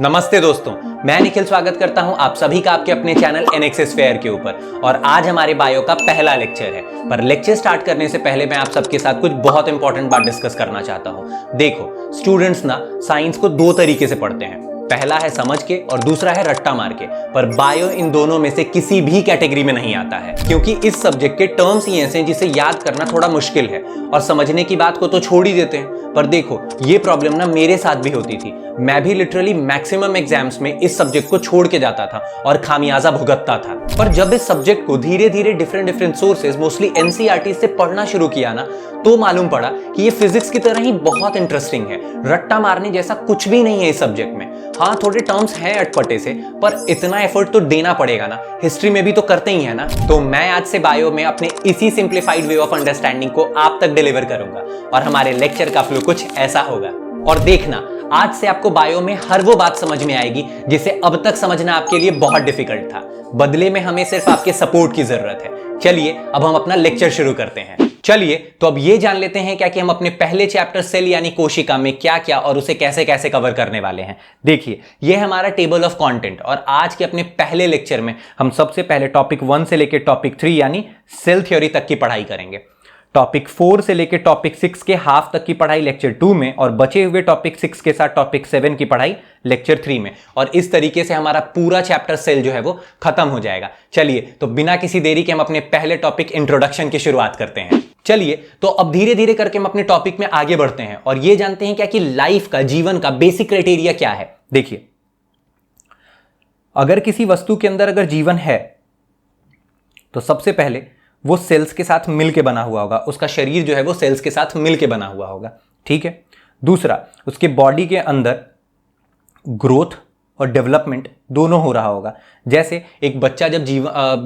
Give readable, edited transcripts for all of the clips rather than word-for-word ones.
नमस्ते दोस्तों, मैं निखिल स्वागत करता हूं आप सभी का आपके अपने चैनल एनएक्सेस फेयर के ऊपर। और आज हमारे बायो का पहला लेक्चर है। पर लेक्चर स्टार्ट करने से पहले मैं आप सबके साथ कुछ बहुत इंपॉर्टेंट बात डिस्कस करना चाहता हूं। देखो, स्टूडेंट्स ना साइंस को दो तरीके से पढ़ते हैं, पहला है समझ के और दूसरा है रट्टा मार के। पर बायो इन दोनों में से किसी भी कैटेगरी में नहीं आता है, क्योंकि इस सब्जेक्ट के टर्म्स ही ऐसे हैं जिसे याद करना थोड़ा मुश्किल है और समझने की बात को तो छोड़ ही देते हैं। पर देखो, ये प्रॉब्लम ना मेरे साथ भी होती थी। मैं भी लिटरली मैक्सिमम एग्जाम्स में इस सब्जेक्ट को छोड़ के जाता था और खामियाजा भुगतता था। पर जब इस सब्जेक्ट को धीरे धीरे डिफरेंट सोर्सेज, मोस्टली एनसीईआरटी से पढ़ना शुरू किया ना, तो मालूम पड़ा कि ये फिजिक्स की तरह ही बहुत इंटरेस्टिंग है। रट्टा मारने जैसा कुछ भी नहीं है इस सब्जेक्ट में। हाँ, थोड़े टर्म्स हैं अटपटे से, पर इतना एफर्ट तो देना पड़ेगा ना, हिस्ट्री में भी तो करते ही है ना। तो मैं आज से बायो में अपने इसी सिंप्लीफाइड वे ऑफ अंडरस्टैंडिंग को आप तक डिलीवर करूंगा और हमारे लेक्चर का फ्लो कुछ ऐसा होगा। और देखना, आज से आपको बायो में हर वो बात समझ में आएगी जिसे अब तक समझना आपके लिए बहुत डिफिकल्ट था। बदले में हमें सिर्फ आपके सपोर्ट की जरूरत है। चलिए अब हम अपना लेक्चर शुरू करते हैं। चलिए तो अब ये जान लेते हैं क्या कि हम अपने पहले चैप्टर सेल यानी कोशिका में क्या क्या और उसे कैसे कैसे कवर करने वाले हैं। देखिए, ये है हमारा टेबल ऑफ कंटेंट और आज के अपने पहले लेक्चर में हम सबसे पहले टॉपिक 1 से लेकर टॉपिक 3 यानी सेल थ्योरी तक की पढ़ाई करेंगे। टॉपिक 4 से लेकर टॉपिक 6 के हाफ तक की पढ़ाई लेक्चर 2 में और बचे हुए टॉपिक 6 के साथ टॉपिक 7 की पढ़ाई लेक्चर 3 में। और इस तरीके से हमारा पूरा चैप्टर सेल जो है वो खत्म हो जाएगा। चलिए तो बिना किसी देरी के हम अपने पहले टॉपिक इंट्रोडक्शन की शुरुआत करते हैं। चलिए तो अब धीरे धीरे करके हम अपने टॉपिक में आगे बढ़ते हैं और ये जानते हैं क्या कि लाइफ का, जीवन का बेसिक क्राइटेरिया क्या है। देखिए, अगर किसी वस्तु के अंदर अगर जीवन है तो सबसे पहले वो सेल्स के साथ मिलके बना हुआ होगा। उसका शरीर जो है वो सेल्स के साथ मिलके बना हुआ होगा, ठीक है। दूसरा, उसके बॉडी के अंदर ग्रोथ और डेवलपमेंट दोनों हो रहा होगा। जैसे एक बच्चा जब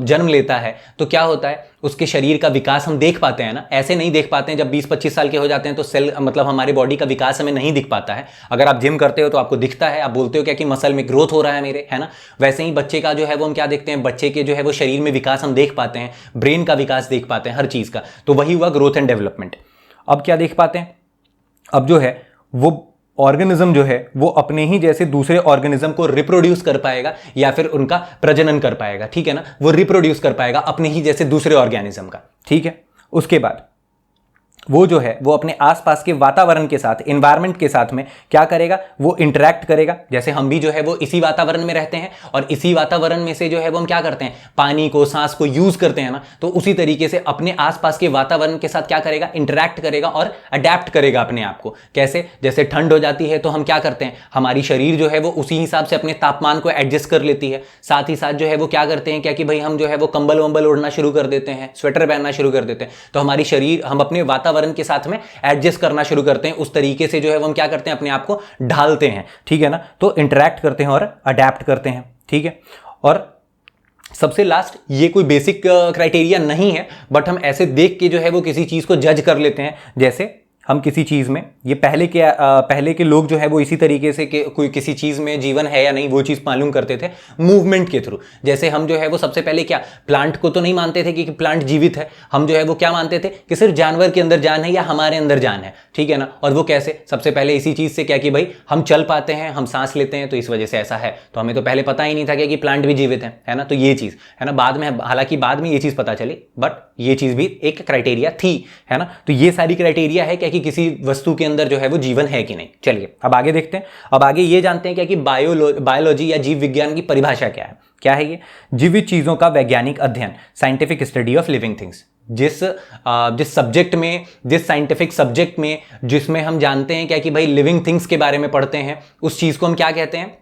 जन्म लेता है तो क्या होता है, उसके शरीर का विकास हम देख पाते हैं ना, ऐसे नहीं देख पाते हैं। जब 20-25 साल के हो जाते हैं तो सेल मतलब हमारे बॉडी का विकास हमें नहीं दिख पाता है। अगर आप जिम करते हो तो आपको दिखता है, आप बोलते हो क्या कि मसल में ग्रोथ हो रहा है मेरे, है ना। वैसे ही बच्चे का जो है वो हम क्या देखते हैं, बच्चे के जो है वो शरीर में विकास हम देख पाते हैं, ब्रेन का विकास देख पाते हैं, हर चीज़ का। तो वही हुआ ग्रोथ एंड डेवलपमेंट। अब क्या देख पाते हैं, अब जो है वो ऑर्गेनिज्म जो है वो अपने ही जैसे दूसरे ऑर्गेनिज्म को रिप्रोड्यूस कर पाएगा या फिर उनका प्रजनन कर पाएगा, ठीक है ना। वो रिप्रोड्यूस कर पाएगा अपने ही जैसे दूसरे ऑर्गेनिज्म का, ठीक है। उसके बाद वो जो है वो अपने आसपास के वातावरण के साथ, एनवायरनमेंट के साथ में क्या करेगा, वो इंटरेक्ट करेगा। जैसे हम भी जो है वो इसी वातावरण में रहते हैं और इसी वातावरण में से जो है वो हम क्या करते हैं, पानी को, सांस को यूज करते हैं ना। तो उसी तरीके से अपने आसपास के वातावरण के साथ क्या करेगा, इंटरेक्ट करेगा और अडेप्ट करेगा अपने आप को। कैसे, जैसे ठंड हो जाती है तो हम क्या करते हैं, हमारी शरीर जो है वो उसी हिसाब से अपने तापमान को एडजस्ट कर लेती है। साथ ही साथ जो है वो क्या करते हैं क्या कि भाई हम जो है वो कंबल वंबल ओढ़ना शुरू कर देते हैं, स्वेटर पहनना शुरू कर देते हैं। तो हमारी शरीर, हम अपने वातावरण के साथ में एडजस्ट करना शुरू करते हैं। उस तरीके से जो है वो हम क्या करते हैं, अपने आप को ढालते हैं, ठीक है ना। तो इंटरैक्ट करते हैं और अडेप्ट करते हैं, ठीक है। और सबसे लास्ट, ये कोई बेसिक क्राइटेरिया नहीं है, बट हम ऐसे देख के जो है वो किसी चीज को जज कर लेते हैं। जैसे हम किसी चीज में, ये पहले के लोग जो है वो इसी तरीके से कि कोई किसी चीज में जीवन है या नहीं वो चीज मालूम करते थे मूवमेंट के थ्रू। जैसे हम जो है वो सबसे पहले क्या, प्लांट को तो नहीं मानते थे कि प्लांट जीवित है। हम जो है वो क्या मानते थे कि सिर्फ जानवर के अंदर जान है या हमारे अंदर जान है, ठीक है ना। और वो कैसे, सबसे पहले इसी चीज से क्या कि भाई हम चल पाते हैं, हम सांस लेते हैं, तो इस वजह से ऐसा है। तो हमें तो पहले पता ही नहीं था कि प्लांट भी जीवित है ना। तो ये चीज है ना, बाद में, हालांकि बाद में ये चीज पता चली, बट ये चीज भी एक क्राइटेरिया थी, है ना। तो ये सारी क्राइटेरिया है क्या कि किसी वस्तु के अंदर जो है वो जीवन है कि नहीं। चलिए अब आगे देखते हैं। अब आगे ये जानते हैं क्या कि बायोलॉजी या जीव विज्ञान की परिभाषा क्या है। क्या है ये, जीवित चीजों का वैज्ञानिक अध्ययन, scientific study of living things. जिस साइंटिफिक सब्जेक्ट में, जिसमें हम जानते हैं क्या कि भाई लिविंग थिंग्स के बारे में पढ़ते हैं, उस चीज को हम क्या कहते हैं,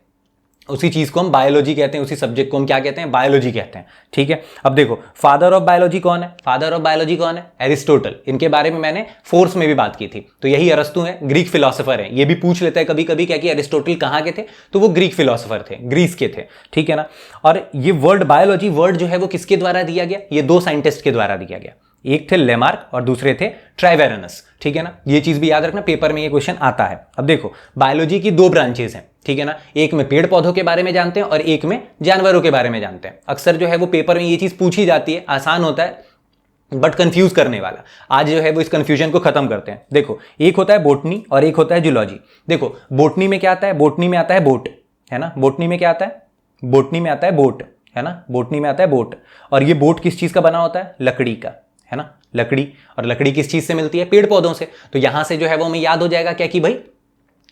उसी चीज को हम बायोलॉजी कहते हैं, उसी सब्जेक्ट को हम क्या कहते हैं, बायोलॉजी कहते हैं, ठीक है। अब देखो, फादर ऑफ बायोलॉजी कौन है, फादर ऑफ बायोलॉजी कौन है, एरिस्टोटल। इनके बारे में मैंने फोर्स में भी बात की थी। तो यही अरस्तु है, ग्रीक फिलोसोफर है। ये भी पूछ लेता है कभी कभी क्या कि एरिस्टोटल कहाँ के थे, तो वो ग्रीक फिलोसोफर थे, ग्रीस के थे, ठीक है ना। और ये वर्ड बायोलॉजी वर्ड जो है वो किसके द्वारा दिया गया, ये दो साइंटिस्ट के द्वारा दिया गया। एक थे लेमार्क और दूसरे थे ट्राइवेरनस, ठीक है ना, ये चीज भी याद रखना, पेपर में ये क्वेश्चन आता है। अब देखो बायोलॉजी की दो ब्रांचेस हैं, ठीक है ना, एक में पेड़ पौधों के बारे में जानते हैं और एक में जानवरों के बारे में जानते हैं। अक्सर जो है वो पेपर में ये चीज पूछी जाती है, आसान होता है बट कंफ्यूज करने वाला। आज जो है वो इस कंफ्यूजन को खत्म करते हैं। देखो एक होता है बोटनी और एक होता है जूलॉजी। देखो बोटनी में क्या आता है, बोटनी में आता है बोट, है ना, बोटनी में क्या आता है, बोटनी में आता है बोट, है ना, बोटनी में आता है बोट। और ये बोट किस चीज का बना होता है, लकड़ी का, है ना, लकड़ी। और लकड़ी किस चीज से मिलती है, पेड़ पौधों से। तो यहां से जो है वो हमें याद हो जाएगा क्या कि भाई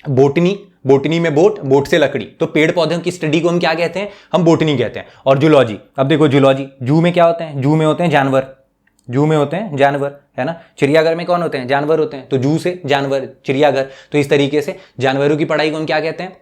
बोटनी, बोटनी में बोट, बोट से लकड़ी, तो पेड़ पौधों की स्टडी को हम क्या कहते हैं, हम बोटनी कहते हैं। और जूलॉजी, अब देखो जूलॉजी, जू में क्या होते हैं, जू में होते हैं जानवर, जू में होते हैं जानवर, है ना, चिड़ियाघर में कौन होते हैं, जानवर होते हैं, तो जू से जानवर, चिड़ियाघर। तो इस तरीके से जानवरों की पढ़ाई को हम क्या कहते हैं,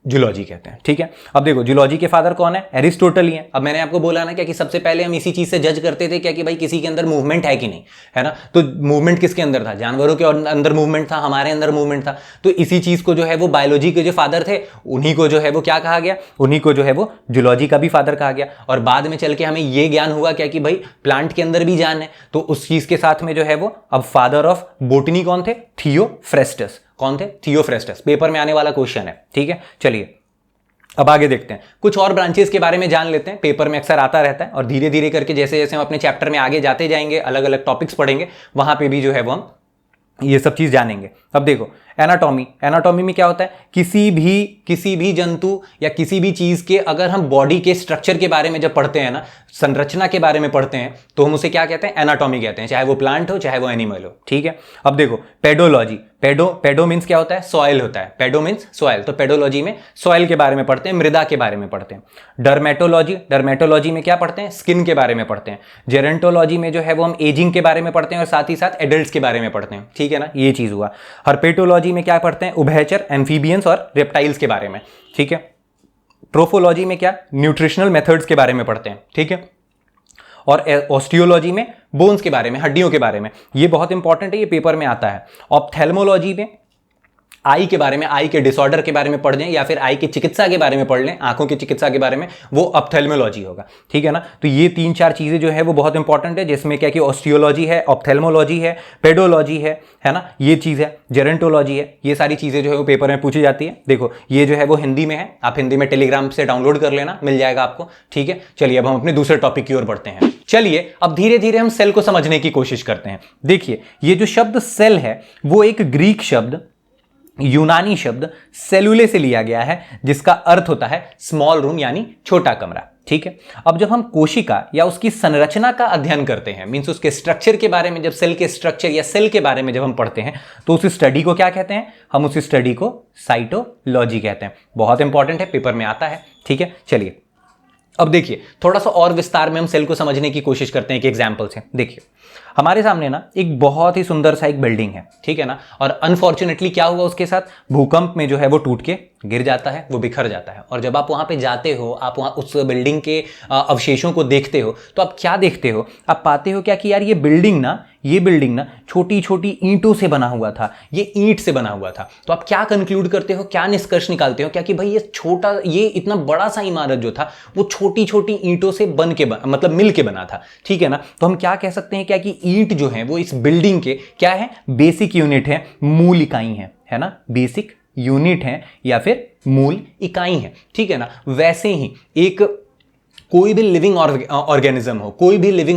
जूलॉजी कहते हैं, ठीक है। अब देखो जूलॉजी के फादर कौन है, एरिस्टोटल ही है। अब मैंने आपको बोला ना क्या कि सबसे पहले हम इसी चीज से जज करते थे क्या कि भाई किसी के अंदर मूवमेंट है कि नहीं, है ना। तो मूवमेंट किसके अंदर था, जानवरों के अंदर मूवमेंट था, हमारे अंदर मूवमेंट था। तो इसी चीज को जो है वो बायोलॉजी के जो फादर थे उन्हीं को जो है वो क्या कहा गया, उन्हीं को जो है वो जूलॉजी का भी फादर कहा गया। और बाद में चल के हमें ये ज्ञान हुआ क्या कि भाई प्लांट के अंदर भी जान है, तो उस चीज के साथ में जो है वो अब फादर ऑफ बोटनी कौन थे, थियोफ्रेस्टस। कौन थे, थियोफ्रेस्टस। पेपर में आने वाला क्वेश्चन है, ठीक है। चलिए अब आगे देखते हैं, कुछ और ब्रांचेस के बारे में जान लेते हैं, पेपर में अक्सर आता रहता है। और धीरे धीरे करके जैसे जैसे हम अपने चैप्टर में आगे जाते जाएंगे, अलग अलग टॉपिक्स पढ़ेंगे, वहां पे भी जो है वो हम ये सब चीज जानेंगे। अब देखो एनाटॉमी, एनाटॉमी में क्या होता है, किसी भी जंतु या किसी भी चीज के अगर हम बॉडी के स्ट्रक्चर के बारे में जब पढ़ते हैं ना, संरचना के बारे में पढ़ते हैं, तो हम उसे क्या कहते हैं, एनाटॉमी कहते हैं, चाहे वो प्लांट हो चाहे वो एनिमल हो, ठीक है। अब देखो पेडोलॉजी, पेडो मीन्स क्या होता है, सॉइल होता है, पेडो मीन्स सॉइल, तो पेडोलॉजी में सॉइल के बारे में पढ़ते हैं, मृदा के बारे में पढ़ते हैं। डर्मेटोलॉजी, डर्मेटोलॉजी में क्या पढ़ते हैं, स्किन के बारे में पढ़ते हैं। जेरेंटोलॉजी में जो है वो हम एजिंग के बारे में पढ़ते हैं और साथ ही साथ एडल्ट्स के बारे में पढ़ते हैं, ठीक है ना, ये चीज हुआ। हर्पेटोलॉजी में क्या पढ़ते हैं, उभयचर, एम्फीबियंस और रेप्टाइल्स के बारे में, ठीक है। ट्रोफोलॉजी में क्या, न्यूट्रिशनल मेथड्स के बारे में पढ़ते हैं, ठीक है। और ऑस्टियोलॉजी में बोन्स के बारे में, हड्डियों के बारे में, ये बहुत इंपॉर्टेंट है, ये पेपर में आता है। ऑप्थेल्मोलॉजी में आई के बारे में, आई के डिसऑर्डर के बारे में पढ़ लें या फिर आई की चिकित्सा के बारे में पढ़ लें, आंखों की चिकित्सा के बारे में, वो ऑप्थेल्मोलॉजी होगा, ठीक है ना। तो ये 3-4 चीजें जो है वो बहुत इंपॉर्टेंट है, जिसमें क्या कि ऑस्टियोलॉजी है, ऑप्थेल्मोलॉजी है, पेडोलॉजी है ना, ये चीज है, जेरेंटोलॉजी है, ये सारी चीजें जो है वो पेपर में पूछी जाती है। देखो ये जो है वो हिंदी में है, आप हिंदी में टेलीग्राम से डाउनलोड कर लेना, मिल जाएगा आपको, ठीक है। चलिए अब हम अपने दूसरे टॉपिक की ओर बढ़ते हैं। चलिए अब धीरे धीरे हम सेल को समझने की कोशिश करते हैं। देखिए ये जो शब्द सेल है वो एक ग्रीक शब्द, यूनानी शब्द सेलुले से लिया गया है, जिसका अर्थ होता है स्मॉल रूम यानी छोटा कमरा, ठीक है। अब जब हम कोशिका या उसकी संरचना का अध्ययन करते हैं, मींस उसके स्ट्रक्चर के बारे में, जब सेल के स्ट्रक्चर या सेल के बारे में जब हम पढ़ते हैं, तो उस स्टडी को क्या कहते हैं, हम उस स्टडी को साइटोलॉजी कहते हैं। बहुत इंपॉर्टेंट है, पेपर में आता है, ठीक है। चलिए अब देखिए थोड़ा सा और विस्तार में हम सेल को समझने की कोशिश करते हैं एक एग्जाम्पल से। देखिए हमारे सामने ना एक बहुत ही सुंदर सा एक बिल्डिंग है, ठीक है ना, और अनफॉर्चुनेटली क्या हुआ उसके साथ, भूकंप में जो है वो टूट के गिर जाता है, वो बिखर जाता है। और जब आप वहां पे जाते हो, आप वहां उस बिल्डिंग के अवशेषों को देखते हो, तो आप क्या देखते हो, आप पाते हो क्या कि यार ये बिल्डिंग ना छोटी छोटी ईंटों से बना हुआ था, ये ईंट से बना हुआ था। तो आप क्या कंक्लूड करते हो, क्या निष्कर्ष निकालते हो, क्या कि भाई ये इतना बड़ा सा इमारत जो था वो छोटी छोटी ईंटों से मतलब मिल के बना था, ठीक है ना। तो हम क्या कह सकते हैं क्या कि ईंट जो है वो इस बिल्डिंग के क्या है, बेसिक यूनिट है, मूल इकाई है ना, बेसिक यूनिट है या फिर मूल इकाई है, ठीक है ना। वैसे ही एक कोई भी लिविंग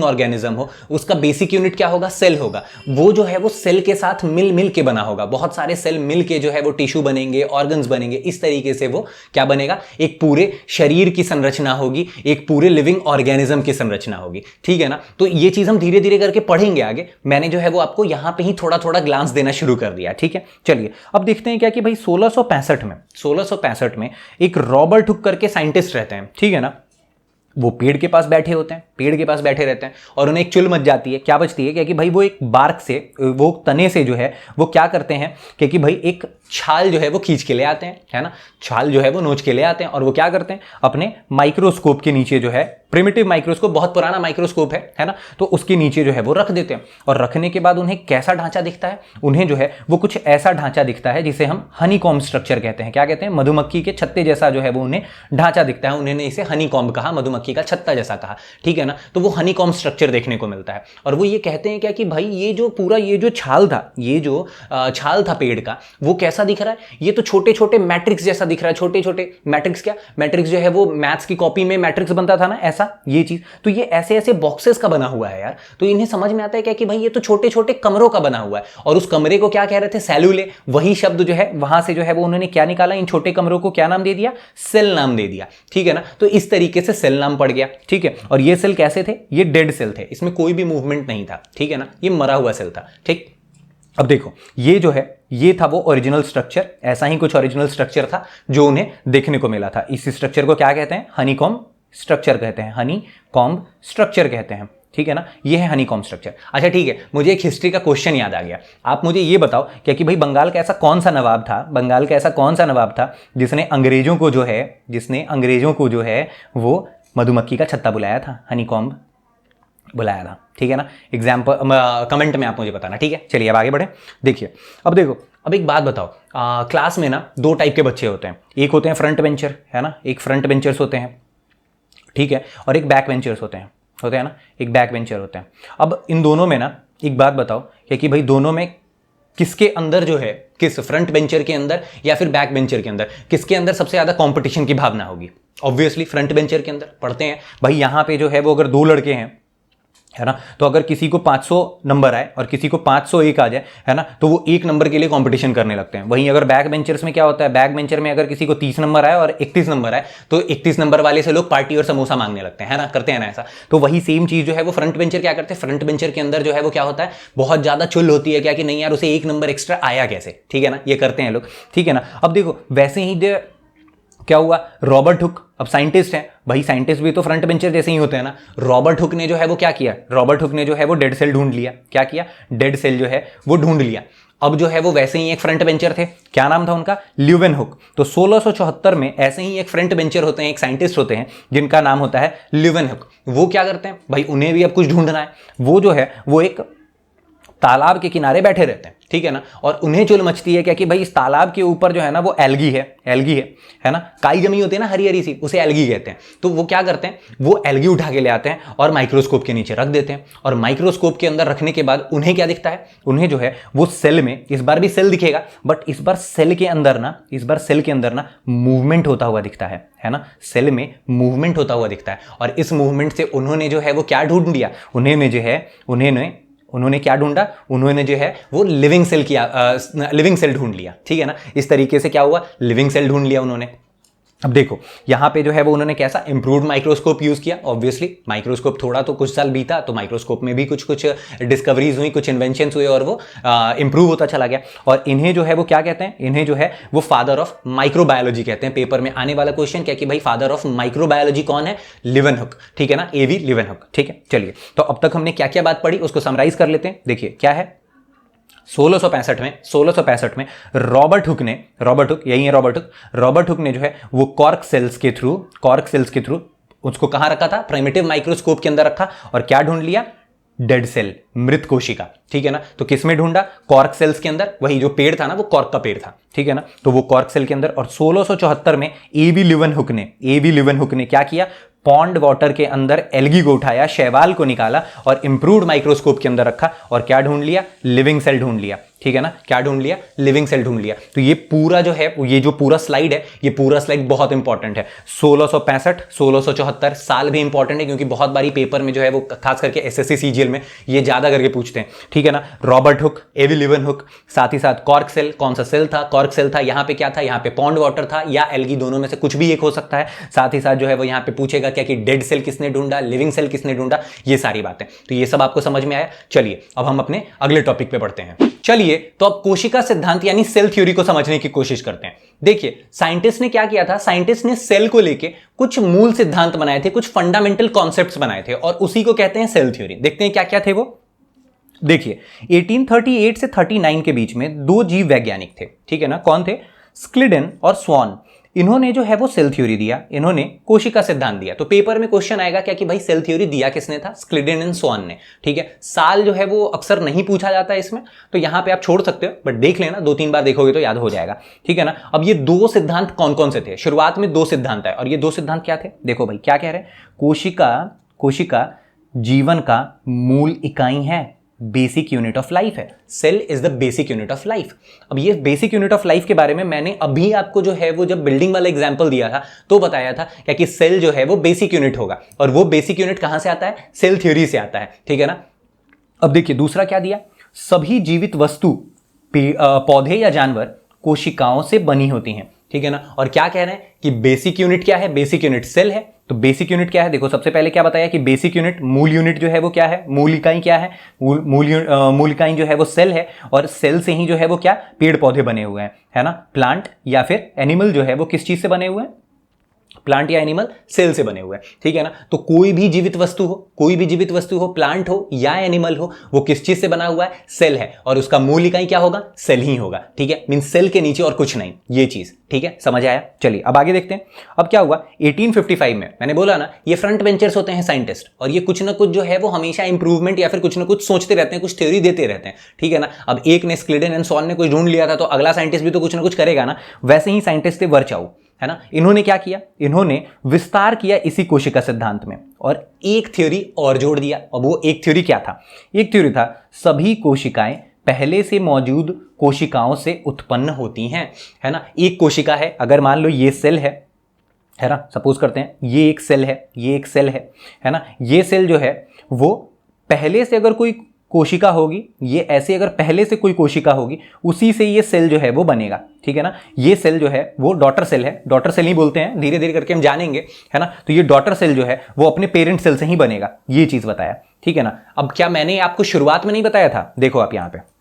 ऑर्गेनिज्म हो, उसका बेसिक यूनिट क्या होगा, सेल होगा। वो जो है वो सेल के साथ मिल के बना होगा, बहुत सारे सेल मिल के जो है वो टिश्यू बनेंगे, ऑर्गन्स बनेंगे, इस तरीके से वो क्या बनेगा, एक पूरे शरीर की संरचना होगी, एक पूरे लिविंग ऑर्गेनिज्म की संरचना होगी, ठीक है ना। तो ये चीज हम धीरे धीरे करके पढ़ेंगे आगे, मैंने जो है वो आपको यहां पे ही थोड़ा थोड़ा ग्लांस देना शुरू कर दिया, ठीक है। चलिए अब देखते हैं क्या कि भाई 1665 में एक रॉबर्ट हुक करके साइंटिस्ट रहते हैं, ठीक है ना। वो पेड़ के पास बैठे होते हैं, पेड़ के पास बैठे रहते हैं और उन्हें एक चुल मच जाती है। क्या बचती है, क्योंकि भाई वो एक बार्क से, वो तने से जो है वो क्या करते हैं, क्योंकि भाई एक छाल जो है वो खींच के ले आते हैं, है ना, छाल जो है वो नोच के ले आते हैं और वो क्या करते हैं, अपने माइक्रोस्कोप के नीचे जो है प्रिमिटिव माइक्रोस्कोप बहुत पुराना माइक्रोस्कोप है ना, तो उसके नीचे जो है वो रख देते हैं और रखने के बाद उन्हें कैसा ढांचा दिखता है, उन्हें जो है वो कुछ ऐसा ढांचा दिखता है जिसे हम हनीकॉम्ब स्ट्रक्चर कहते हैं। क्या कहते हैं? मधुमक्खी के छत्ते जैसा जो है वो उन्हें ढांचा दिखता है, उन्होंने इसे हनीकॉम्ब कहा, मधुमक्खी का छत्ता जैसा कहा, ठीक है ना। तो वो हनीकॉम्ब स्ट्रक्चर देखने को मिलता है और वो ये कहते हैं क्या कि भाई ये जो पूरा ये जो छाल था, ये जो छाल था पेड़ का, वो कैसा दिख रहा है? ये तो छोटे छोटे मैट्रिक्स जैसा दिख रहा है, छोटे छोटे मैट्रिक्स। क्या मैट्रिक्स जो है वो मैथ्स की कॉपी में मैट्रिक्स बनता था ना, ऐसा ये चीज। तो ये ऐसे ऐसे बॉक्सेस का बना हुआ है यार। तो इन्हें समझ में आता है क्या कि भाई ये तो छोटे छोटे कमरों का बना हुआ है और उस कमरे को क्या कह रहे थे? सेलुले। वही शब्द जो है वहां से जो है वो उन्होंने क्या निकाला? इन छोटे कमरों को क्या नाम दे दिया? सेल नाम दे दिया, ठीक है ना। तो इस तरीके से सेल नाम पड़ गया, ठीक है। और ये सेल कैसे थे? ये डेड सेल थे, इसमें कोई भी मूवमेंट नहीं था, ठीक है ना, ये मरा हुआ सेल था, ठीक। अब देखो ये जो है ये था वो ओरिजिनल स्ट्रक्चर, ऐसा ही कुछ ओरिजिनल स्ट्रक्चर था जो उन्हें देखने को मिला था। इस स्ट्रक्चर को क्या कहते हैं? हनीकॉम्ब स्ट्रक्चर कहते हैं, हनीकॉम्ब स्ट्रक्चर कहते हैं, ठीक है ना। ये है हनीकॉम्ब स्ट्रक्चर। अच्छा ठीक है, मुझे एक हिस्ट्री का क्वेश्चन याद आ गया। आप मुझे ये बताओ क्या कि भाई बंगाल का ऐसा कौन सा नवाब था, बंगाल का ऐसा कौन सा नवाब था जिसने अंग्रेजों को जो है वो मधुमक्खी का छत्ता बुलाया था, हनीकॉम्ब बुलाया था, ठीक है ना। एग्जाम्पल कमेंट में आप मुझे बताना, ठीक है। चलिए अब आगे बढ़े। देखिए अब देखो, अब एक बात बताओ, क्लास में ना दो टाइप के बच्चे होते हैं, एक होते हैं फ्रंट बेंचर, है ना, एक फ्रंट बेंचर्स होते हैं, ठीक है, और एक बैक बेंचर्स होते हैं ना, एक बैक बेंचर होते हैं। अब इन दोनों में ना एक बात बताओ कि भाई दोनों में किसके अंदर जो है, किस फ्रंट बेंचर के अंदर या फिर बैक बेंचर के अंदर, किसके अंदर सबसे ज्यादा कंपटीशन की भावना होगी? ऑब्वियसली फ्रंट बेंचर के अंदर। पढ़ते हैं भाई, यहां पे जो है वो अगर दो लड़के हैं, है ना, तो अगर किसी को 500 नंबर आए और किसी को 501 आ जाए, है ना, तो वो एक नंबर के लिए कंपटीशन करने लगते हैं। वहीं अगर बैक बेंचर्स में क्या होता है? बैक बेंचर में अगर किसी को 30 नंबर आए और 31 नंबर आए तो 31 नंबर वाले से लोग पार्टी और समोसा मांगने लगते हैं, है ना, करते हैं ना ऐसा। तो वही सेम चीज जो है वो फ्रंट बेंचर क्या करते हैं? फ्रंट बेंचर के अंदर जो है वो क्या होता है? बहुत ज्यादा चुल होती है क्या कि नहीं यार उसे एक नंबर एक्स्ट्रा आया कैसे, ठीक है ना, ये करते हैं लोग, ठीक है ना। अब देखो वैसे ही क्या हुआ? रॉबर्ट हुक, अब साइंटिस्ट हैं भाई, साइंटिस्ट भी तो फ्रंट बेंचर जैसे ही होते हैं ना। रॉबर्ट हुक ने जो है वो क्या किया? रॉबर्ट हुक ने जो है वो डेड सेल ढूंढ लिया। क्या किया? डेड सेल जो है वो ढूंढ लिया। अब जो है वो वैसे ही एक फ्रंट बेंचर थे, क्या नाम था उनका? ल्यूवेनहुक। तो 1674 में ऐसे ही एक फ्रंट बेंचर होते हैं, एक साइंटिस्ट होते हैं जिनका नाम होता है ल्यूवेनहुक। वो क्या करते हैं भाई? उन्हें भी अब कुछ ढूंढना है। वो जो है वो एक तालाब के किनारे बैठे रहते हैं, ठीक है ना, और उन्हें चुल मचती है क्या कि भाई इस तालाब के ऊपर जो है ना वो एल्गी है ना, काई जमी होती है ना हरी हरी सी, उसे एल्गी कहते हैं। तो वो क्या करते हैं? वो एल्गी उठा के ले आते हैं और माइक्रोस्कोप के नीचे रख देते हैं और माइक्रोस्कोप के अंदर रखने के बाद उन्हें क्या दिखता है? उन्हें जो है वो सेल में, इस बार भी सेल दिखेगा बट इस बार सेल के अंदर ना मूवमेंट होता हुआ दिखता है ना, सेल में मूवमेंट होता हुआ दिखता है। और इस मूवमेंट से उन्होंने जो है वो क्या ढूंढ लिया? उन्होंने क्या ढूंढा? उन्होंने जो है वो लिविंग सेल ढूंढ लिया, ठीक है ना। इस तरीके से क्या हुआ? लिविंग सेल ढूंढ लिया उन्होंने। अब देखो यहां पे जो है वो उन्होंने कैसा इंप्रूव्ड माइक्रोस्कोप यूज किया। ऑब्वियसली माइक्रोस्कोप थोड़ा तो कुछ साल बीता तो माइक्रोस्कोप में भी कुछ डिस्कवरीज हुई, कुछ इन्वेंशंस हुए और वो इंप्रूव होता चला गया। और इन्हें जो है वो क्या कहते हैं? इन्हें जो है वो फादर ऑफ माइक्रोबायोलॉजी कहते हैं। पेपर में आने वाला क्वेश्चन क्या कि भाई फादर ऑफ माइक्रोबायोलॉजी कौन है? ल्यूवेनहुक, ठीक है ना, एवी ल्यूवेनहुक, ठीक है। चलिए तो अब तक हमने क्या क्या बात पढ़ी उसको समराइज कर लेते हैं। देखिए क्या है, 1665 में रॉबर्ट हुक यही है रॉबर्ट हुक ने जो है वो कॉर्क सेल्स के थ्रू उसको कहां रखा था? प्राइमिटिव माइक्रोस्कोप के अंदर रखा और क्या ढूंढ लिया? डेड सेल, मृत कोशिका, ठीक है ना। तो किसमें ढूंढा? कॉर्क सेल्स के अंदर। वही जो पेड़ था ना वो कॉर्क का पेड़ था, ठीक है ना, तो वो कॉर्क सेल के अंदर। और 1674 में एवी ल्यूवेनहुक ने क्या किया? पॉन्ड वाटर के अंदर एल्गी को उठाया, शैवाल को निकाला और इंप्रूव्ड माइक्रोस्कोप के अंदर रखा और क्या ढूंढ लिया? लिविंग सेल ढूंढ लिया, ठीक है ना। क्या ढूंढ लिया? लिविंग सेल ढूंढ लिया। तो ये पूरा जो है ये जो पूरा स्लाइड है, ये पूरा स्लाइड बहुत इंपॉर्टेंट है। 1665 1674 साल भी इंपॉर्टेंट है क्योंकि बहुत बारी पेपर में जो है वो खास करके एसएससी सीजीएल में ये ज्यादा करके पूछते हैं, ठीक है ना। रॉबर्ट हुक, एवी ल्यूवेनहुक, साथ ही साथ कॉर्क सेल, कौन सा सेल था? कॉर्क सेल था। यहां पे क्या था? यहां पे पॉन्ड वाटर था या एल्गी, दोनों में से कुछ भी एक हो सकता है। साथ ही साथ जो है वो यहां पे पूछेगा क्या कि डेड सेल किसने ढूंढा, लिविंग सेल किसने ढूंढा, ये सारी बातें। तो ये सब आपको समझ में आया। चलिए अब हम अपने अगले टॉपिक पे बढ़ते हैं। चलिए तो अब कोशिका सिद्धांत यानी सेल थ्योरी को समझने की कोशिश करते हैं। देखिए साइंटिस्ट ने क्या किया था? साइंटिस्ट ने सेल को लेके कुछ मूल सिद्धांत बनाए थे, कुछ फंडामेंटल कॉन्सेप्ट्स बनाए थे और उसी को कहते हैं सेल थ्योरी। देखते हैं क्या क्या थे वो। देखिए 1838 से 39 के बीच में दो जीव वैज्ञानिक थे, ठीक है ना। कौन थे? स्क्लिडेन और स्वॉन। इन्होंने जो है वो सेल थ्योरी दिया, इन्होंने कोशिका सिद्धांत दिया। तो पेपर में क्वेश्चन आएगा क्या कि भाई सेल थ्योरी दिया किसने था? स्क्लिडेन एंड स्वान ने। ठीक है, साल जो है वो अक्सर नहीं पूछा जाता है इसमें, तो यहां पे आप छोड़ सकते हो, बट देख लेना, 2-3 बार देखोगे तो याद हो जाएगा। ठीक है ना। अब ये दो सिद्धांत कौन कौन से थे? शुरुआत में 2 सिद्धांत है, और ये 2 सिद्धांत क्या थे? देखो भाई क्या कह रहे हैं, कोशिका जीवन का मूल इकाई है, बेसिक यूनिट ऑफ लाइफ है। Cell is the basic unit of life. अब ये बेसिक यूनिट ऑफ लाइफ के बारे में मैंने अभी आपको जो है वो जब बिल्डिंग वाला एग्जांपल दिया था तो बताया था क्या कि सेल जो है वो बेसिक यूनिट होगा, और वो बेसिक यूनिट कहां से आता है? सेल थ्योरी से आता है। ठीक है ना। अब देखिए दूसरा क्या दिया, सभी जीवित वस्तु पौधे या जानवर कोशिकाओं से बनी होती हैं। ठीक है ना। और क्या कह रहे हैं कि बेसिक यूनिट क्या है? बेसिक यूनिट सेल है। तो बेसिक यूनिट क्या है? देखो सबसे पहले क्या बताया कि बेसिक यूनिट, मूल यूनिट जो है वो क्या है? मूल इकाई क्या है? मूल इकाई जो है वो सेल है, और सेल से ही जो है वो क्या, पेड़ पौधे बने हुए हैं, है ना। प्लांट या फिर एनिमल जो है वो किस चीज से बने हुए हैं? प्लांट या एनिमल सेल से बने हुए हैं। ठीक है ना। तो कोई भी जीवित वस्तु हो, प्लांट हो या एनिमल हो, वो किस चीज से बना हुआ है? सेल है, और उसका मूल इकाई क्या होगा? सेल ही होगा। ठीक है, मीन सेल के नीचे और कुछ नहीं, ये चीज। ठीक है, समझ आया। चलिए अब आगे देखते हैं। अब क्या हुआ 1855 में, मैंने बोला ना ये फ्रंट बेंचर्स होते हैं साइंटिस्ट, और ये कुछ ना कुछ जो है वो हमेशा इंप्रूवमेंट या फिर कुछ ना कुछ सोचते रहते हैं, कुछ थ्योरी देते रहते हैं। ठीक है ना। अब एक ने स्क्लिडेन एंड स्वान ने कुछ ढूंढ लिया था, तो अगला साइंटिस्ट भी तो कुछ ना कुछ करेगा ना। वैसे ही साइंटिस्ट थे वर्चाउ, है ना। इन्होंने क्या किया? इन्होंने विस्तार किया इसी कोशिका सिद्धांत में, और एक थ्योरी और जोड़ दिया। अब वो एक थ्योरी क्या था? एक थ्योरी था सभी कोशिकाएं पहले से मौजूद कोशिकाओं से उत्पन्न होती हैं, है ना। एक कोशिका है, अगर मान लो ये सेल है ना, सपोज करते हैं ये एक सेल है, ये एक सेल है ना। ये सेल जो है वो पहले से अगर कोई कोशिका होगी, ये ऐसे अगर पहले से कोई कोशिका होगी, उसी से ये सेल जो है वो बनेगा। ठीक है ना। ये सेल जो है वो डॉटर सेल है, डॉटर सेल ही बोलते हैं, धीरे धीरे करके हम जानेंगे, है ना। तो ये डॉटर सेल जो है वो अपने पेरेंट सेल से ही बनेगा, ये चीज बताया। ठीक है ना। अब क्या मैंने आपको शुरुआत में नहीं बताया था? देखो आप यहां पे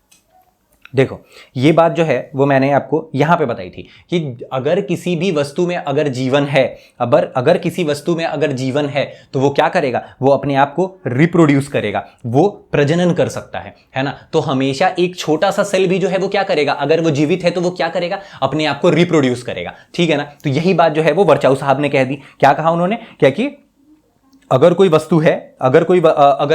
देखो, ये बात जो है वो मैंने आपको यहां पे बताई थी कि अगर किसी भी वस्तु में अगर जीवन है, अगर किसी वस्तु में अगर जीवन है तो वो क्या करेगा? वो अपने आप को रिप्रोड्यूस करेगा, वो प्रजनन कर सकता है ना। तो हमेशा एक छोटा सा सेल भी जो है वो क्या करेगा? अगर वो जीवित है तो वो क्या करेगा? अपने आप को रिप्रोड्यूस करेगा। ठीक है ना। तो यही बात जो है वो वर्चाउ साहब ने कह दी। क्या कहा उन्होंने? क्या कि अगर कोई वस्तु है, अगर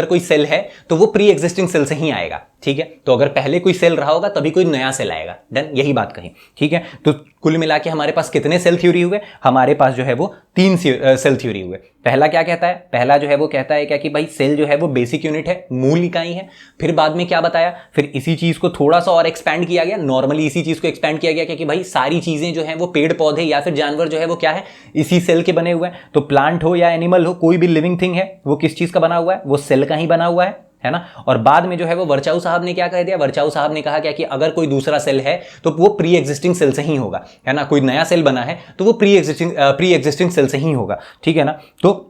कोई सेल है तो वो प्री एग्जिस्टिंग सेल से ही आएगा। ठीक है। तो अगर पहले कोई सेल रहा होगा तभी कोई नया सेल आएगा। डन, यही बात कही। ठीक है। तो कुल मिला के हमारे पास कितने सेल थ्योरी हुए? हमारे पास जो है वो 3 सेल थ्योरी हुए। पहला क्या कहता है? पहला जो है वो कहता है क्या कि भाई सेल जो है वो बेसिक यूनिट है, मूल इकाई है। फिर बाद में क्या बताया? फिर इसी चीज को थोड़ा सा और एक्सपैंड किया गया, नॉर्मली इसी चीज को एक्सपैंड किया गया कि भाई सारी चीजें जो है वो पेड़ पौधे या फिर जानवर जो है वो क्या है? इसी सेल के बने हुए हैं। तो प्लांट हो या एनिमल हो, कोई भी लिविंग थिंग है वो किस चीज का बना हुआ है? वो सेल का ही बना हुआ है ना। और बाद में जो है वो वर्चाउ साहब ने क्या कह दिया? वर्चाउ साहब ने कहा क्या कि अगर कोई दूसरा सेल है तो वो प्री एग्जिस्टिंग सेल से ही होगा, है ना। कोई नया सेल बना है तो वो प्री एग्जिस्टिंग सेल से ही होगा। ठीक है ना। तो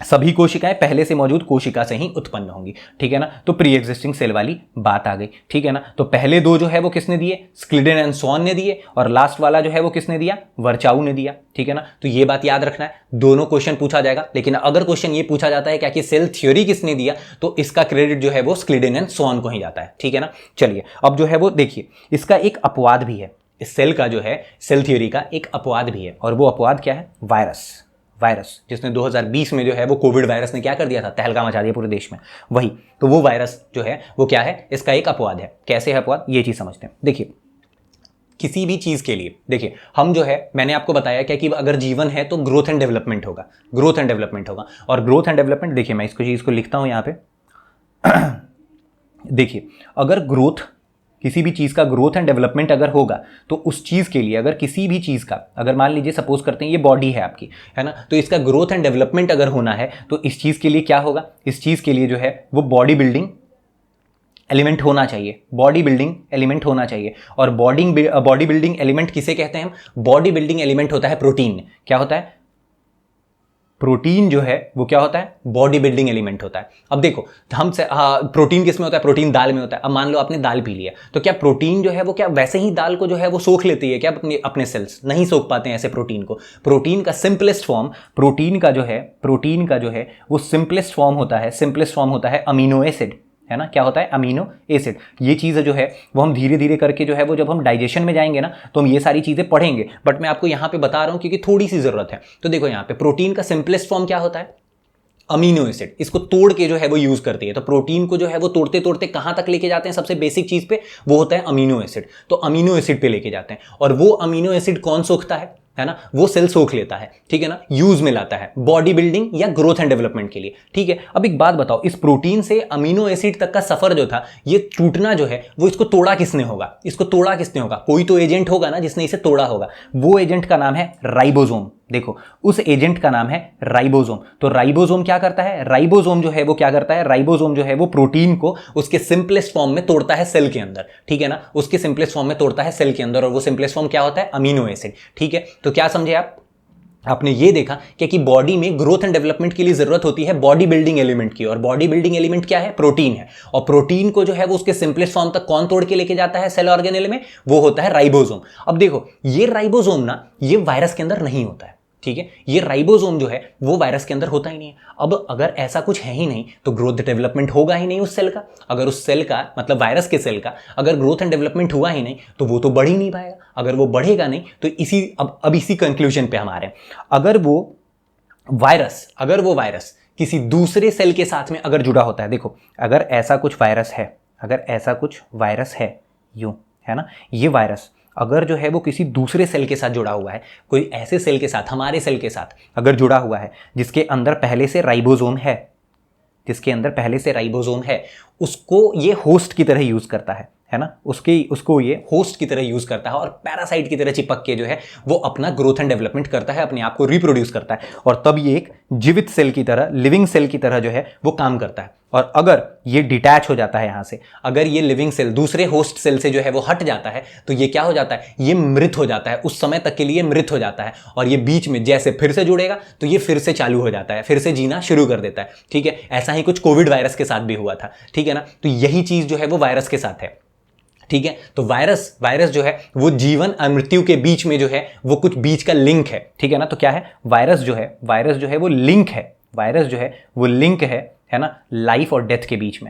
सभी कोशिकाएं पहले से मौजूद कोशिका से ही उत्पन्न होंगी। ठीक है ना। तो प्री एग्जिस्टिंग सेल वाली बात आ गई। ठीक है ना। तो पहले 2 जो है वो किसने दिए? स्क्लिडेन एंड स्वान ने दिए, और लास्ट वाला जो है वो किसने दिया? वर्चाउ ने दिया। ठीक है ना। तो ये बात याद रखना है, दोनों क्वेश्चन पूछा जाएगा। लेकिन अगर क्वेश्चन ये पूछा जाता है क्या कि सेल थ्योरी किसने दिया, तो इसका क्रेडिट जो है वो स्क्लिडेन एंड स्वान को ही जाता है। ठीक है ना। चलिए अब जो है वो देखिए, इसका एक अपवाद भी है। इस सेल का जो है सेल थ्योरी का एक अपवाद भी है, और वो अपवाद क्या है? वायरस, जिसने 2020 में जो है वो कोविड वायरस ने क्या कर दिया था? तहलका मचा दिया पूरे देश में। वही तो वो वायरस जो है वो क्या है? इसका एक अपवाद है। कैसे है अपवाद? ये चीज समझते हैं। देखिए किसी भी चीज के लिए, देखिए हम जो है, मैंने आपको बताया क्या कि अगर जीवन है तो ग्रोथ एंड डेवलपमेंट होगा, और ग्रोथ एंड डेवलपमेंट, देखिए मैं इसको चीज को लिखता हूं यहां पे देखिए अगर ग्रोथ, किसी भी चीज़ का ग्रोथ एंड डेवलपमेंट अगर होगा तो उस चीज़ के लिए, अगर किसी भी चीज़ का, अगर मान लीजिए सपोज करते हैं ये बॉडी है आपकी, है ना, तो इसका ग्रोथ एंड डेवलपमेंट अगर होना है तो इस चीज़ के लिए क्या होगा? इस चीज़ के लिए जो है वो बॉडी बिल्डिंग एलिमेंट होना चाहिए, बॉडी बिल्डिंग एलिमेंट होना चाहिए। और बॉडी बिल्डिंग एलिमेंट किसे कहते हैं हम? बॉडी बिल्डिंग एलिमेंट होता है प्रोटीन। क्या होता है? प्रोटीन जो है वो क्या होता है? बॉडी बिल्डिंग एलिमेंट होता है। अब देखो हम से प्रोटीन किस में होता है? प्रोटीन दाल में होता है। अब मान लो आपने दाल पी लिया, तो क्या प्रोटीन जो है वो क्या वैसे ही दाल को जो है वो सोख लेती है क्या? अपने सेल्स नहीं सोख पाते हैं ऐसे प्रोटीन को। प्रोटीन का सिंपलेस्ट फॉर्म, प्रोटीन का जो है वो सिंपलेस्ट फॉर्म होता है अमीनो एसिड। है ना, क्या होता है, अमीनो एसिड। ये चीज़ जो है वो हम धीरे धीरे करके जो है वो जब हम डाइजेशन में जाएंगे ना तो हम ये सारी चीज़ें पढ़ेंगे, बट मैं आपको यहाँ पे बता रहा हूँ क्योंकि थोड़ी सी ज़रूरत है। तो देखो यहाँ पे प्रोटीन का सिंपलेस्ट फॉर्म क्या होता है, अमीनो एसिड। इसको तोड़ के जो है वो यूज करती है। तो प्रोटीन को जो है वो तोड़ते तोड़ते कहां तक लेके जाते हैं, सबसे बेसिक चीज पे, वो होता है अमीनो एसिड। तो अमीनो एसिड पे लेके जाते हैं, और वो अमीनो एसिड कौन सोखता है ना, वो सेल सोख लेता है, ठीक है ना, यूज में लाता है बॉडी बिल्डिंग या ग्रोथ एंड डेवलपमेंट के लिए, ठीक है। अब एक बात बताओ, इस प्रोटीन से अमीनो एसिड तक का सफर जो था, ये टूटना जो है वो इसको तोड़ा किसने होगा, इसको तोड़ा किसने होगा, कोई तो एजेंट होगा ना जिसने इसे तोड़ा होगा। वो एजेंट का नाम है राइबोसोम। देखो उस एजेंट का नाम है राइबोसोम। तो राइबोसोम क्या करता है, राइबोसोम जो है वो क्या करता है, राइबोसोम जो है वो प्रोटीन को उसके सिंपलेस्ट फॉर्म में तोड़ता है सेल के अंदर, ठीक है ना, उसके सिंपलेस्ट फॉर्म में तोड़ता है सेल के अंदर, और वो सिंपलेस्ट फॉर्म क्या होता है, अमीनो एसिड, ठीक है। तो क्या समझे आप, आपने ये देखा कि बॉडी में ग्रोथ एंड डेवलपमेंट के लिए जरूरत होती है बॉडी बिल्डिंग एलिमेंट की, और बॉडी बिल्डिंग एलिमेंट क्या है, प्रोटीन है। और प्रोटीन को जो है वो उसके सिंपलेस्ट फॉर्म तक कौन तोड़ के लेके जाता है सेल ऑर्गेनेल में, वो होता है राइबोसोम। अब देखो ये राइबोसोम ना, ये वायरस के अंदर नहीं होता है, ठीक है। ये राइबोसोम जो है वो वायरस के अंदर होता ही नहीं है। अब अगर ऐसा कुछ है ही नहीं तो ग्रोथ डेवलपमेंट होगा ही नहीं उस सेल का। अगर उस सेल का मतलब वायरस के सेल का अगर ग्रोथ एंड डेवलपमेंट हुआ ही नहीं तो वो तो बढ़ ही नहीं पाएगा। अगर वो बढ़ेगा नहीं तो अब इसी कंक्लूजन पे हम आ रहे हैं। अगर वो वायरस किसी दूसरे सेल के साथ में अगर जुड़ा होता है, देखो अगर ऐसा कुछ वायरस है, यूं, है ना, ये वायरस अगर जो है वो किसी दूसरे सेल के साथ जुड़ा हुआ है, कोई ऐसे सेल के साथ, हमारे सेल के साथ अगर जुड़ा हुआ है जिसके अंदर पहले से राइबोसोम है, उसको ये होस्ट की तरह यूज करता है ना, उसको ये होस्ट की तरह यूज करता है और पैरासाइट की तरह चिपक के जो है वो अपना ग्रोथ एंड डेवलपमेंट करता है, अपने आप को रिप्रोड्यूस करता है, और तब ये एक जीवित सेल की तरह, लिविंग सेल की तरह जो है वो काम करता है। और अगर ये डिटैच हो जाता है यहां से, अगर ये लिविंग सेल दूसरे होस्ट सेल से जो है वो हट जाता है, तो ये क्या हो जाता है, ये मृत हो जाता है, उस समय तक के लिए मृत हो जाता है। और ये बीच में जैसे फिर से जुड़ेगा तो ये फिर से चालू हो जाता है, फिर से जीना शुरू कर देता है, ठीक है। ऐसा ही कुछ कोविड वायरस के साथ भी हुआ था, ठीक है ना। तो यही चीज जो है वो वायरस के साथ है, ठीक है। तो वायरस जो है वो जीवन और मृत्यु के बीच में जो है वो कुछ बीच का लिंक है, ठीक है ना। तो क्या है, वायरस जो है वो लिंक है ना, लाइफ और डेथ के बीच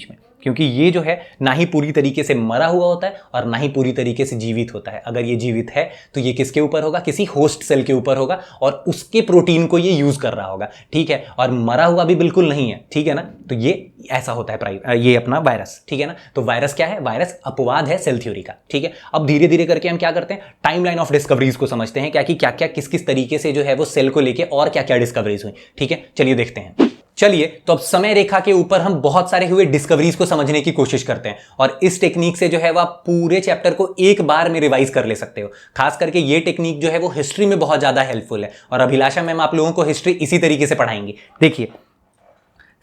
में, क्योंकि ये जो है ना ही पूरी तरीके से मरा हुआ होता है और ना ही पूरी तरीके से जीवित होता है। अगर ये जीवित है तो ये किसके ऊपर होगा, किसी होस्ट सेल के ऊपर होगा और उसके प्रोटीन को ये यूज कर रहा होगा, ठीक है। और मरा हुआ भी बिल्कुल नहीं है, ठीक है ना। तो ये ऐसा होता है ये अपना वायरस, ठीक है ना। तो वायरस क्या है, वायरस अपवाद है सेल थ्योरी का, ठीक है। अब धीरे धीरे करके हम क्या करते हैं, टाइमलाइन ऑफ डिस्कवरीज को समझते हैं, क्या किस किस तरीके से जो है वो सेल को लेके और क्या क्या डिस्कवरीज हुई, ठीक है। चलिए देखते हैं। चलिए तो अब समय रेखा के ऊपर हम बहुत सारे हुए डिस्कवरीज को समझने की कोशिश करते हैं, और इस टेक्निक से जो है वो आप पूरे चैप्टर को एक बार में रिवाइज कर ले सकते हो। खास करके ये टेक्निक जो है वो हिस्ट्री में बहुत ज्यादा हेल्पफुल है, और अभिलाषा मैम आप लोगों को हिस्ट्री इसी तरीके से पढ़ाएंगी। देखिए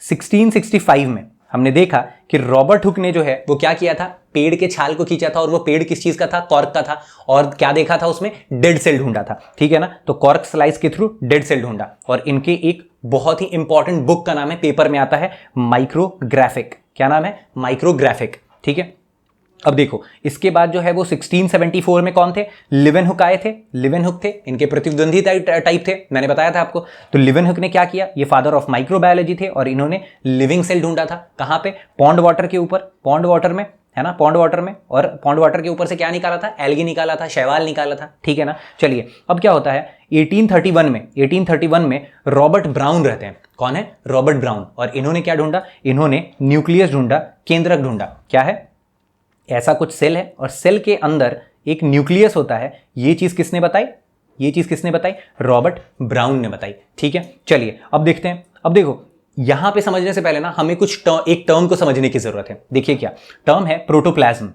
1665 में हमने देखा कि रॉबर्ट हुक ने जो है वो क्या किया था, पेड़ के छाल को खींचा था, और वो पेड़ किस चीज का था, कॉर्क का था, और क्या देखा था उसमें, डेड सेल ढूंढा था, ठीक है ना। तो कॉर्क स्लाइस के थ्रू डेड सेल ढूंढा, और इनके एक बहुत ही इंपॉर्टेंट बुक का नाम है, पेपर में आता है माइक्रोग्राफिक। क्या नाम है, माइक्रोग्राफिक, ठीक है। अब देखो इसके बाद जो है वो 1674 में कौन थे, लिवेनहुक आए थे। लिवेनहुक थे, इनके प्रतिद्वंदी टाइप थे, मैंने बताया था आपको। तो लिवेनहुक ने क्या किया, ये फादर ऑफ माइक्रोबायोलॉजी थे, और इन्होंने लिविंग सेल ढूंढा था। कहां पे, पॉन्ड वाटर के ऊपर, पॉन्ड वाटर में, है ना, पॉन्ड वाटर में। और पॉन्ड वाटर के ऊपर से क्या निकाला था, एल्गी निकाला था, शैवाल निकाला था, ठीक है ना। चलिए अब क्या होता है, 1831 में रॉबर्ट ब्राउन रहते हैं। कौन है, रॉबर्ट ब्राउन। और इन्होंने क्या ढूंढा, इन्होंने न्यूक्लियस ढूंढा, केंद्रक ढूंढा। क्या है, ऐसा कुछ सेल है और सेल के अंदर एक न्यूक्लियस होता है। ये चीज किसने बताई, रॉबर्ट ब्राउन ने बताई, ठीक है। चलिए अब देखते हैं। अब देखो यहां पे समझने से पहले ना हमें एक टर्म को समझने की जरूरत है। देखिए क्या टर्म है, प्रोटोप्लाज्म,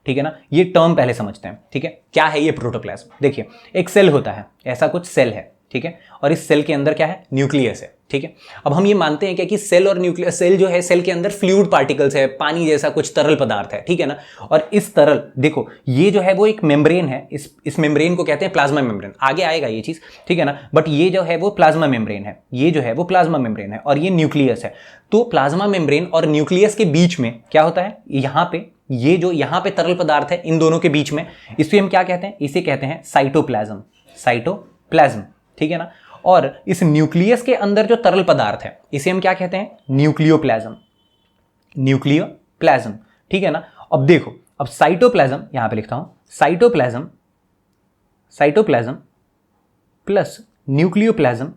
ठीक है ना। ये टर्म पहले समझते हैं, ठीक है। क्या है ये प्रोटोप्लाज्म, देखिए एक सेल होता है, ऐसा कुछ सेल है, ठीक है। और इस सेल के अंदर क्या है, न्यूक्लियस है, ठीक है। अब हम ये मानते हैं क्या कि सेल और न्यूक्लियस, सेल जो है, सेल के अंदर फ्लूइड पार्टिकल्स है, पानी जैसा कुछ तरल पदार्थ है, ठीक है ना। और इस तरल, देखो ये जो है वो एक मेम्ब्रेन है, इस मेम्ब्रेन को कहते हैं प्लाज्मा मेम्ब्रेन, आगे आएगा ये चीज, ठीक है ना। बट ये जो है वो प्लाज्मा मेम्ब्रेन है, और ये न्यूक्लियस है। तो प्लाज्मा मेम्ब्रेन और न्यूक्लियस के बीच में क्या होता है, यहाँ पे तरल पदार्थ है, इन दोनों के बीच में, इसे हम क्या कहते हैं, इसे कहते हैं साइटोप्लाज्म, ठीक है ना। और इस न्यूक्लियस के अंदर जो तरल पदार्थ है इसे हम क्या कहते हैं? न्यूक्लियोप्लाज्म। न्यूक्लियोप्लाज्म, ठीक है ना। अब देखो, अब साइटोप्लाज्म, यहां पे लिखता हूं, साइटोप्लाज्म प्लस न्यूक्लियोप्लाज्म,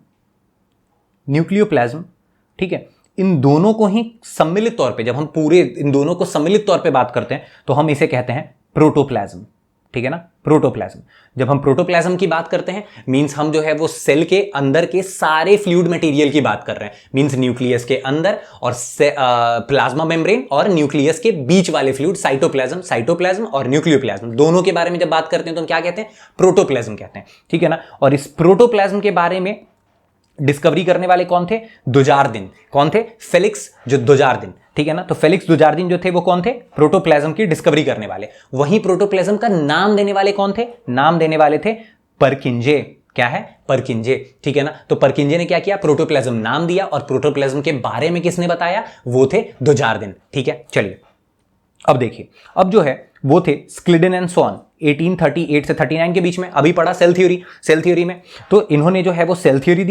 ठीक है। इन दोनों को ही सम्मिलित तौर पे, जब हम पूरे इन दोनों को सम्मिलित तौर पे बात करते हैं तो हम इसे कहते हैं प्रोटोप्लाज्म, ठीक है ना, प्रोटोप्लाज्म। जब हम प्रोटोप्लाज्म की बात करते हैं मींस हम जो है वो सेल के अंदर के सारे फ्लूइड मटेरियल की बात कर रहे हैं, मींस न्यूक्लियस के अंदर और प्लाज्मा मेम्ब्रेन और न्यूक्लियस के बीच वाले फ्लूइड, साइटोप्लाज्म और न्यूक्लियोप्लाज्म, दोनों के बारे में जब बात करते हैं तो हम क्या कहते हैं? प्रोटोप्लाज्म कहते हैं, ठीक है ना। और इस प्रोटोप्लाज्म के बारे में डिस्कवरी करने वाले कौन थे? दुजार्दिन। कौन थे? फेलिक्स जो दुजार्दिन, ठीक है ना। तो फेलिक्स दुजार्दिन जो थे वो कौन थे? प्रोटोप्लाज्म की डिस्कवरी करने वाले। वहीं प्रोटोप्लाज्म का नाम देने वाले कौन थे? नाम देने वाले थे परकिंजे। क्या है? परकिंजे, ठीक है ना। तो परकिंजे ने क्या किया? प्रोटोप्लाज्म नाम दिया, और प्रोटोप्लाज्म के बारे में किसने बताया? वो थे दुजार्दिन, ठीक है। चलिए अब देखिए, अब जो है वो थे स्क्लिडेन एंड सॉन, 1838 से 39 के बीच में। अभी पढ़ा सेल थ्योरी में, तो इन्होंने जो है वो सेल थ्योरी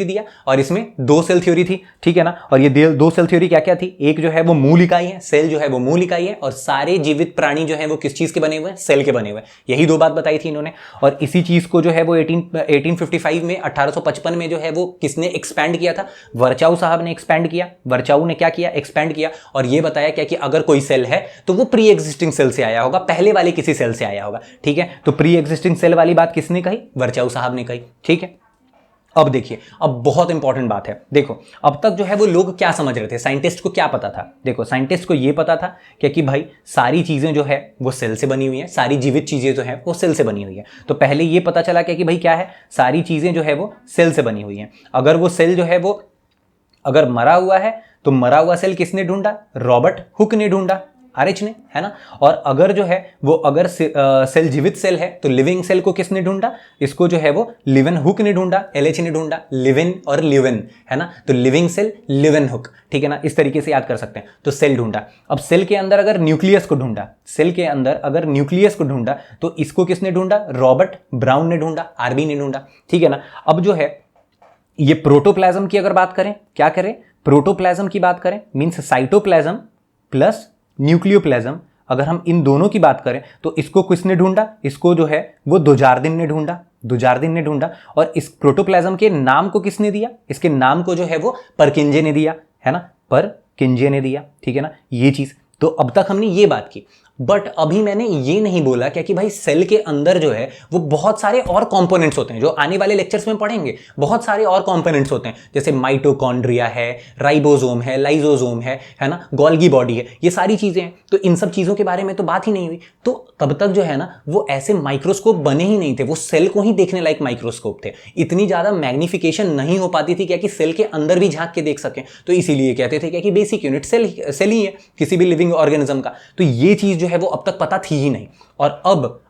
दिया और इसमें दो सेल थ्योरी थी, ठीक है ना। और ये दो सेल थ्योरी क्या क्या थी? एक जो है वो मूल इकाई है, सेल जो है वो मूल इकाई है, और सारे जीवित प्राणी जो है वो किस चीज के बने हुए हैं? सेल के बने हुए हैं। यही दो बात बताई थी इन्होंने। और इसी चीज को जो है वो 1855 में, 1855 में जो है वो किसने एक्सपैंड किया था? वर्चाउ साहब ने एक्सपैंड किया। वर्चाउ ने क्या किया? एक्सपैंड किया, और ये बताया क्या कि अगर कोई सेल है तो वो प्री एग्जिस्टिंग सेल से आया होगा, पहले वाले किसी सेल से आया होगा, ठीक है। तो प्री एग्जिस्टिंग सेल वाली बात किसने कही? वर्चाउ साहब ने कही, ठीक है। अब देखिए, अब बहुत इंपॉर्टेंट बात है। देखो, अब तक जो है वो लोग क्या समझ रहे थे? साइंटिस्ट को क्या पता था? देखो, साइंटिस्ट को ये पता था कि भाई सारी चीजें जो है वो सेल से बनी हुई हैं, सारी जीवित चीजें जो है वो सेल से बनी हुई है। तो पहले ये पता चला कि भाई क्या है? सारी चीजें जो है वो सेल से बनी हुई हैं। अगर वो सेल जो है वो अगर मरा हुआ है तो मरा हुआ सेल किसने ढूंढा? रॉबर्ट हुक ने ढूंढा, आरएच ने, है ना। और अगर जो है वो अगर सेल जीवित सेल है तो लिविंग सेल को किसने ढूंढा? इसको जो है वो लिवन हुक ने ढूंढा, एलएच ने ढूंढा, लिविन और लिवन, है ना। तो लिविंग सेल, लिवन हुक, ठीक है ना। इस तरीके से याद कर सकते हैं। तो सेल ढूंढा। अब सेल के अंदर अगर न्यूक्लियस को ढूंढा, सेल के अंदर अगर न्यूक्लियस को ढूंढा तो इसको किसने ढूंढा? रॉबर्ट ब्राउन ने ढूंढा, आरबी ने ढूंढा, ठीक है ना। अब जो है ये प्रोटोप्लाज्म की अगर बात करें, क्या करें? प्रोटोप्लाज्म की बात करें मींस साइटोप्लाज्म प्लस न्यूक्लियोप्लाज्म। अगर हम इन दोनों की बात करें तो इसको किसने ढूंढा? इसको जो है वो दुजार्दिन ने ढूंढा। और इस प्रोटोप्लाज्म के नाम को किसने दिया? इसके नाम को जो है वो परकिंजे ने दिया, है ना, परकिंजे ने दिया, ठीक है ना। ये चीज तो अब तक हमने ये बात की, बट अभी मैंने ये नहीं बोला क्या कि भाई सेल के अंदर जो है वो बहुत सारे और कंपोनेंट्स होते हैं, जो आने वाले लेक्चर्स में पढ़ेंगे। बहुत सारे और कंपोनेंट्स होते हैं, जैसे माइटोकॉन्ड्रिया है, राइबोसोम है, लाइसोसोम है ना, गोल्गी बॉडी है, ये सारी चीजें हैं। तो इन सब चीजों के बारे में तो बात ही नहीं हुई। तो तब तक जो है ना वो ऐसे माइक्रोस्कोप बने ही नहीं थे, वो सेल को ही देखने लायक माइक्रोस्कोप थे। इतनी ज्यादा मैग्निफिकेशन नहीं हो पाती थी क्या कि सेल के अंदर भी झांक के देख सकें। तो इसीलिए कहते थे क्या कि बेसिक यूनिट सेल ही है किसी भी लिविंग ऑर्गेनिज्म का। तो ये चीज जो है वो अब तक पता थी ही नहीं। और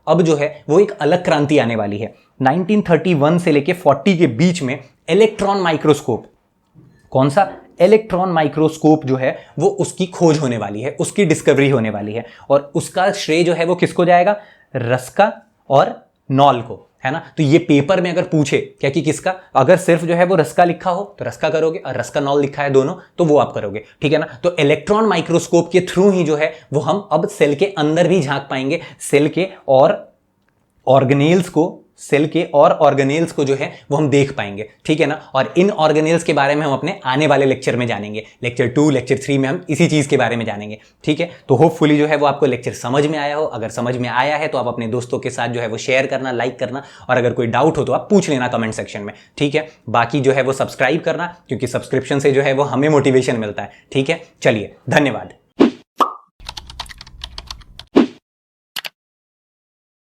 अब जो है वो एक अलग क्रांति आने वाली है। 1931 से लेके 40 के बीच में इलेक्ट्रॉन माइक्रोस्कोप, कौन सा? इलेक्ट्रॉन माइक्रोस्कोप जो है वो उसकी खोज होने वाली है, उसकी डिस्कवरी होने वाली है। और उसका श्रेय जो है वो किसको जाएगा? रस्का और नॉल को, है ना। तो ये पेपर में अगर पूछे क्या कि किसका, अगर सिर्फ जो है वो रस्का लिखा हो तो रस्का करोगे, और रस्का नॉल लिखा है दोनों तो वो आप करोगे, ठीक है ना। तो इलेक्ट्रॉन माइक्रोस्कोप के थ्रू ही जो है वो हम अब सेल के अंदर भी झांक पाएंगे, सेल के और ऑर्गेनेल्स को जो है वो हम देख पाएंगे, ठीक है ना। और इन ऑर्गेनेल्स के बारे में हम अपने आने वाले लेक्चर में जानेंगे। लेक्चर 2, लेक्चर 3 में हम इसी चीज के बारे में जानेंगे, ठीक है। तो होपफुली जो है वो आपको लेक्चर समझ में आया हो। अगर समझ में आया है तो आप अपने दोस्तों के साथ जो है वो शेयर करना, लाइक करना, और अगर कोई डाउट हो तो आप पूछ लेना कमेंट सेक्शन में, ठीक है। बाकी जो है वो सब्सक्राइब करना, क्योंकि सब्सक्रिप्शन से जो है वो हमें मोटिवेशन मिलता है, ठीक है। चलिए, धन्यवाद।